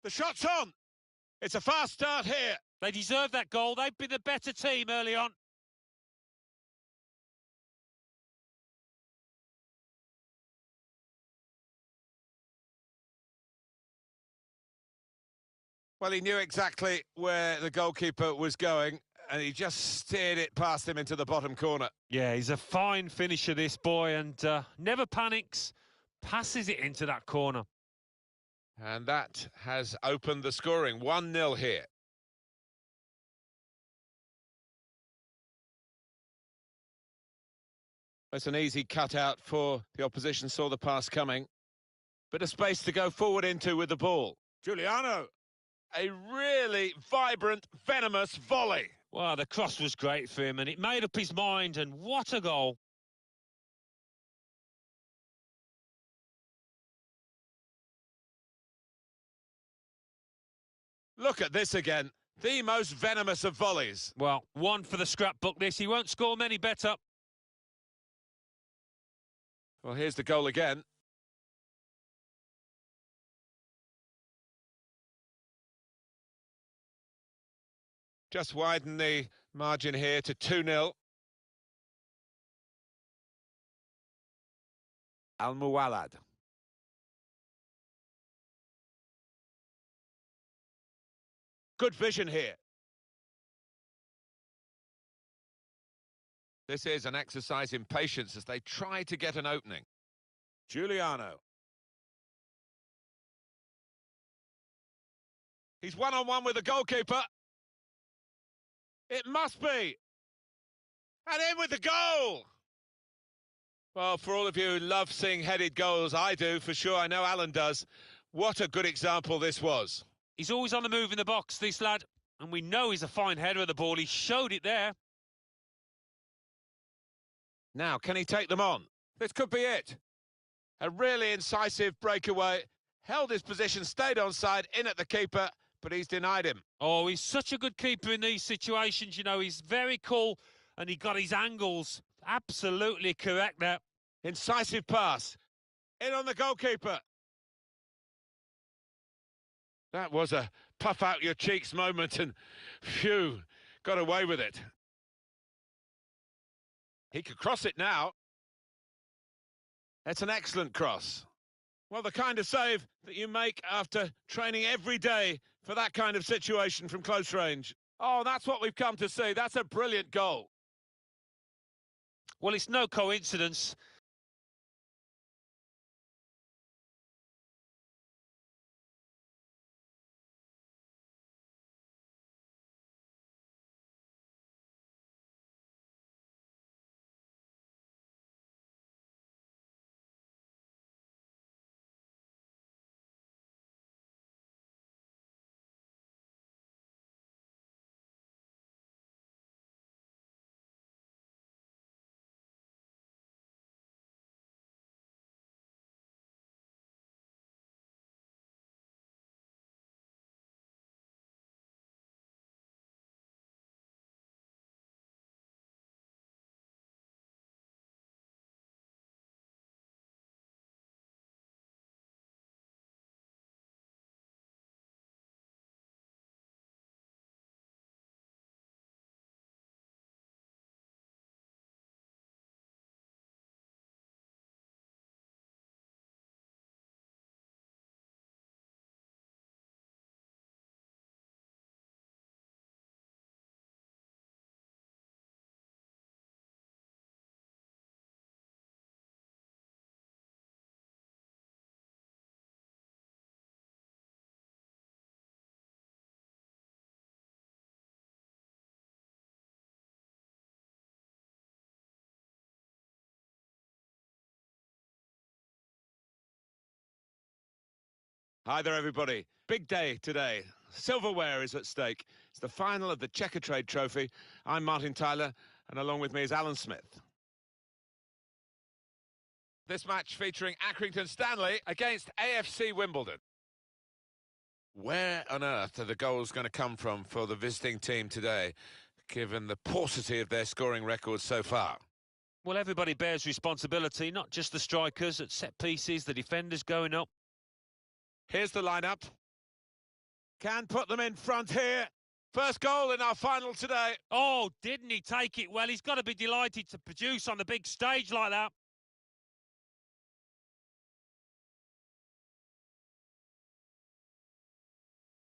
The shot's on. It's a fast start here. They deserve that goal. They've been the better team early on. Well, he knew exactly where the goalkeeper was going, and he just steered it past him into the bottom corner. Yeah, he's a fine finisher, this boy, and never panics, passes it into that corner. And that has opened the scoring. 1-0 here. It's an easy cutout for the opposition, saw the pass coming. Bit of space to go forward into with the ball. Giuliano. A really vibrant, venomous volley. Well, the cross was great for him, and it made up his mind, and what a goal. Look at this again. The most venomous of volleys. Well, one for the scrapbook, this. He won't score many better. Well, here's the goal again. Just widen the margin here to 2-0. Al-Muwallad. Good vision here. This is an exercise in patience as they try to get an opening. Giuliano. He's one-on-one with the goalkeeper. It must be. And in with the goal! Well, for all of you who love seeing headed goals, I do, for sure. I know Alan does. What a good example this was. He's always on the move in the box, this lad. And we know he's a fine header of the ball. He showed it there. Now, can he take them on? This could be it. A really incisive breakaway. Held his position, stayed onside, in at the keeper, but he's denied him. Oh, he's such a good keeper in these situations, you know. He's very cool, and he got his angles absolutely correct there. Incisive pass. In on the goalkeeper. That was a puff out your cheeks moment, and phew, got away with it. He could cross it now. It's an excellent cross. Well, the kind of save that you make after training every day for that kind of situation from close range. Oh, that's what we've come to see. That's a brilliant goal. Well, it's no coincidence Hi there, everybody. Big day today. Silverware is at stake. It's the final of the Checkatrade Trophy. I'm Martin Tyler, and along with me is Alan Smith. This match featuring Accrington Stanley against AFC Wimbledon. Where on earth are the goals going to come from for the visiting team today, given the paucity of their scoring records so far? Well, everybody bears responsibility, not just the strikers at set pieces, the defenders going up. Here's the lineup. Can put them in front here. First goal in our final today. Oh, didn't he take it well? He's got to be delighted to produce on the big stage like that.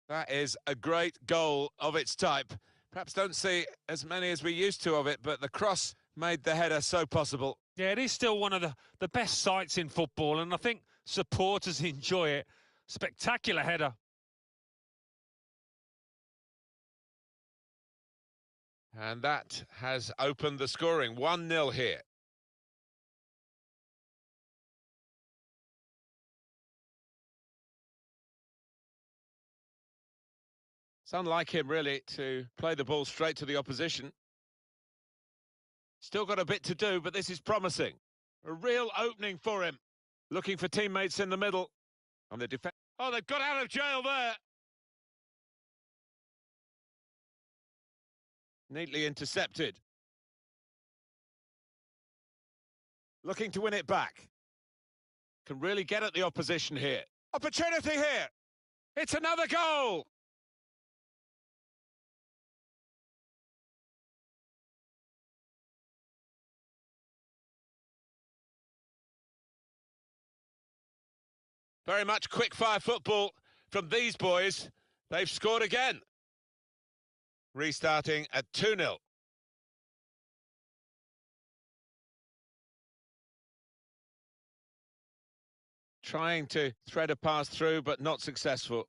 That is a great goal of its type. Perhaps don't see as many as we used to of it, but the cross made the header so possible. Yeah, it is still one of the best sights in football, and I think supporters enjoy it. Spectacular header. And that has opened the scoring. 1-0 here. It's unlike him, really, to play the ball straight to the opposition. Still got a bit to do, but this is promising. A real opening for him. Looking for teammates in the middle. On the defense. Oh, they've got out of jail there. Neatly intercepted. Looking to win it back. Can really get at the opposition here. Opportunity here. It's another goal. Very much quick-fire football from these boys. They've scored again. Restarting at 2-0. Trying to thread a pass through, but not successful.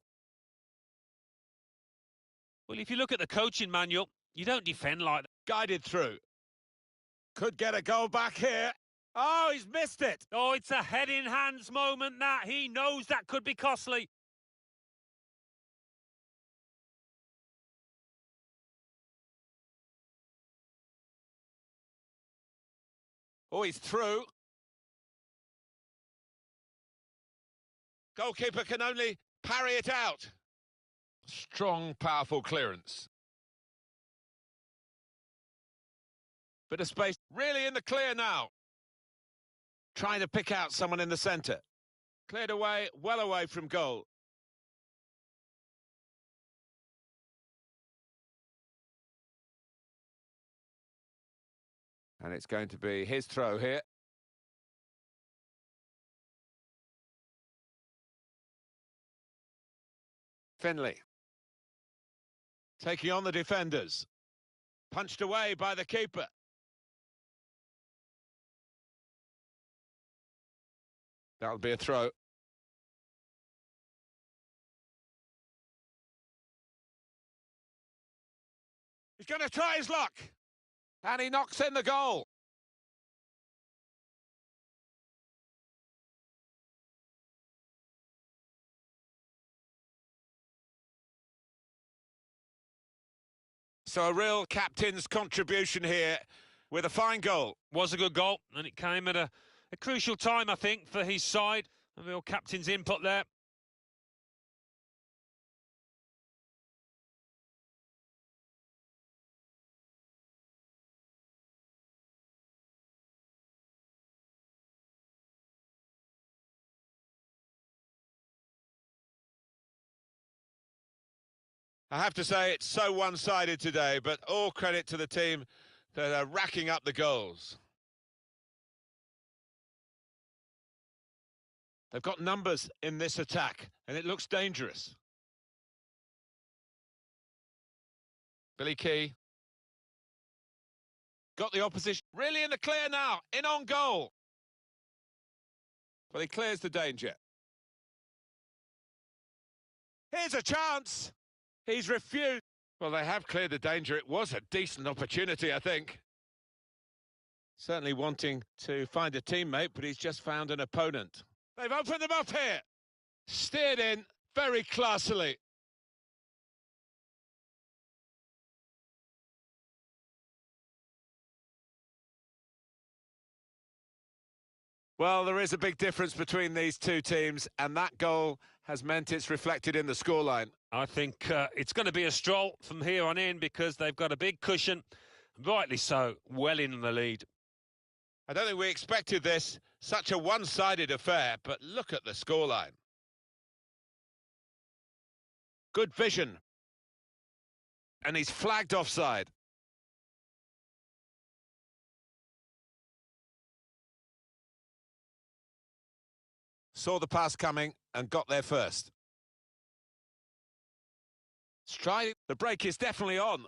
Well, if you look at the coaching manual, you don't defend like that. Guided through. Could get a goal back here. Oh, he's missed it. Oh, it's a head-in-hands moment that. He knows that could be costly. Oh, he's through. Goalkeeper can only parry it out. Strong, powerful clearance. Bit of space. Really in the clear now. Trying to pick out someone in the centre. Cleared away, well away from goal. And it's going to be his throw here. Finley. Taking on the defenders. Punched away by the keeper. That'll be a throw. He's going to try his luck. And he knocks in the goal. So a real captain's contribution here with a fine goal. Was a good goal, and it came at a crucial time, I think, for his side. A real captain's input there. I have to say it's so one-sided today, but all credit to the team that are racking up the goals. They've got numbers in this attack, and it looks dangerous. Billy Key. Got the opposition really in the clear now, in on goal. But he clears the danger. Here's a chance. He's refused. Well, they have cleared the danger. It was a decent opportunity, I think. Certainly wanting to find a teammate, but he's just found an opponent. They've opened them up here. Steered in very classily. Well, there is a big difference between these two teams, and that goal has meant it's reflected in the scoreline. I think it's going to be a stroll from here on in because they've got a big cushion, rightly so, well in the lead. I don't think we expected this, such a one-sided affair, but look at the scoreline. Good vision. And he's flagged offside. Saw the pass coming and got there first. Stride. The break is definitely on.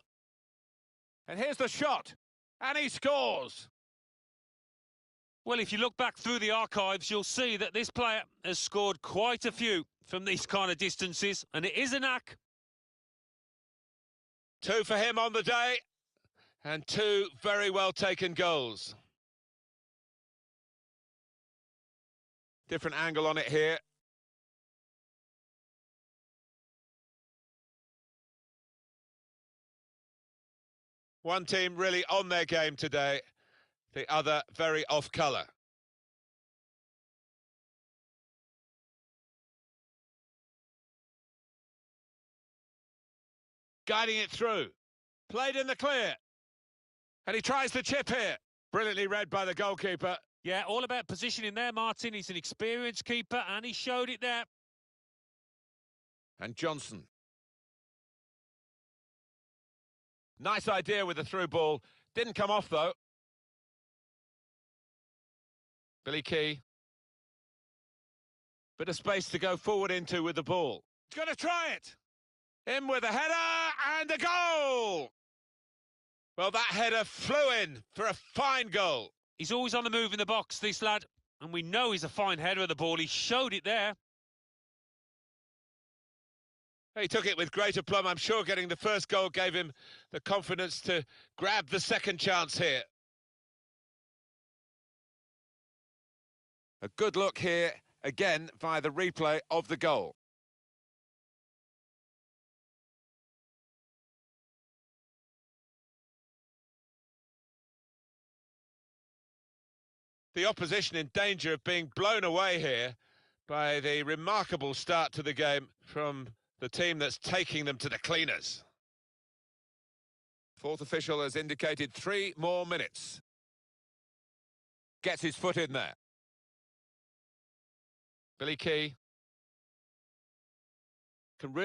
And here's the shot. And he scores. Well, if you look back through the archives, you'll see that this player has scored quite a few from these kind of distances, and it is a knack. 2 for him on the day, and 2 very well taken goals. Different angle on it here. One team really on their game today, the other very off colour. Guiding it through. Played in the clear. And he tries the chip here. Brilliantly read by the goalkeeper. Yeah, all about positioning there, Martin. He's an experienced keeper, and he showed it there. And Johnson. Nice idea with the through ball. Didn't come off, though. Billy Key. Bit of space to go forward into with the ball. He's going to try it. In with a header and a goal. Well, that header flew in for a fine goal. He's always on the move in the box, this lad. And we know he's a fine header of the ball. He showed it there. He took it with great aplomb. I'm sure getting the first goal gave him the confidence to grab the second chance here. A good look here, again, via the replay of the goal. The opposition in danger of being blown away here by the remarkable start to the game from the team that's taking them to the cleaners. Fourth official has indicated 3 more minutes. Gets his foot in there. Billy Key can really